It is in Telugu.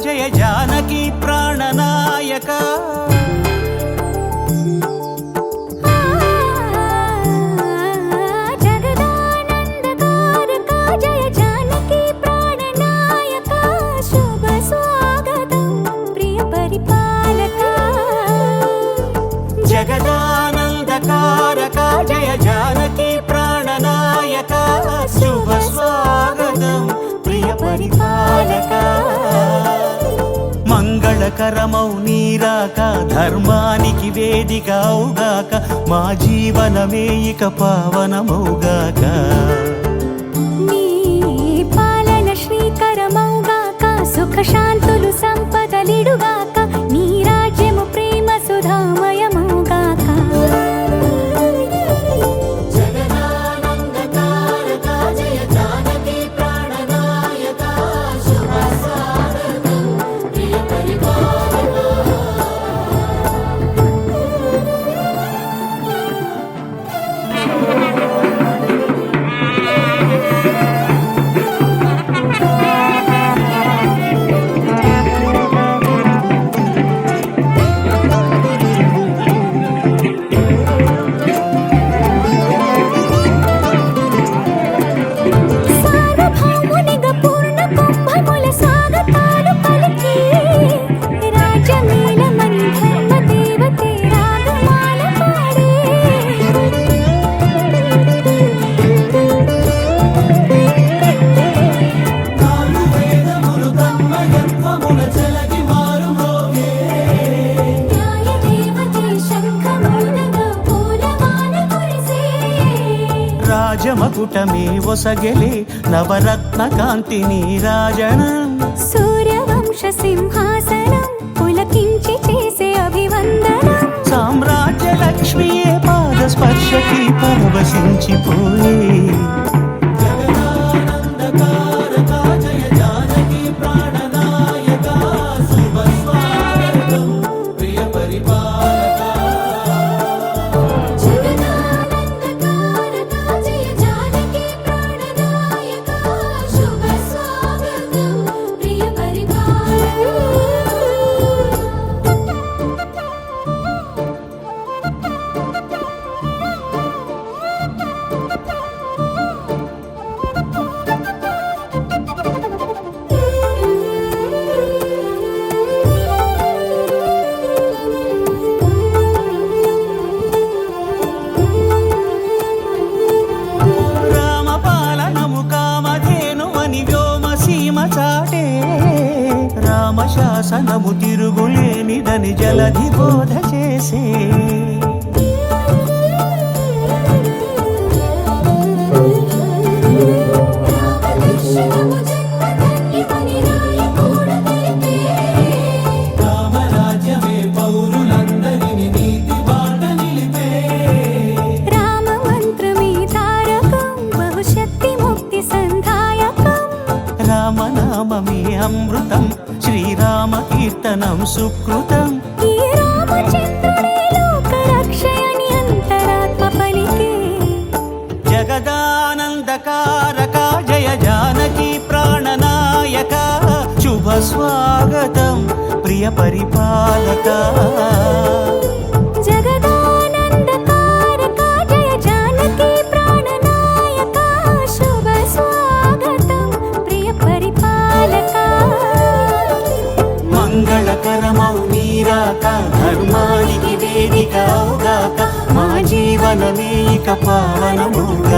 జయ జానకి ప్రాణనాయక జగదానందకారక జయ జానకి ప్రాణనాయక శుభ స్వాగతం ప్రియ పరిపాలక జగదానందకారక జయ జానకి ప్రాణనాయక శుభ స్వాగతం ప్రియ పరిపాలక మంగళకరమౌ నీరాక ధర్మానికి వేదిక అవుగాక మా జీవనమే ఇక పావనమౌగాక నీ పాలన శ్రీకరమౌగాక సుఖ శాంతులు సంపదలిడుగాక నీ రాజ్యము ప్రేమ సుధామయమౌగాక రాజమకుటమే ఒసగెలే నవరత్న కాంతి నీరాజనం సూర్యవంశ సింహాసనం పులకించి చేసే అభివందనం సామ్రాజ్య లక్ష్మియే పాద స్పర్శకి పరవశించిపోయే రామశాసనము తిరుగులేనిదని జలధి బోధ చేసే రామరాజ్యమే పౌరులందరిని నీతి బాట నిలిపే రామ మంత్రమే తారకం బహుశక్తి ముక్తి సంధాయకం రామనామమే అమృతం శ్రీరామ కీర్తనం సుకృతం ఈ రామచంద్రుడే లోక రక్షయని అంతరాత్మ పలికే జగదానందకారక జయ జానకి ప్రాణనాయక శుభ స్వాగతం ప్రియ పరిపాలక జగదానందకారక జయ జానకి ప్రాణనాయక శుభ స్వాగతం ప్రియ పరిపాలక మంగళకరమౌ నీరాక ధర్మానికి వేదిక అవుగాక మా జీవనమే ఇక పావనముగాక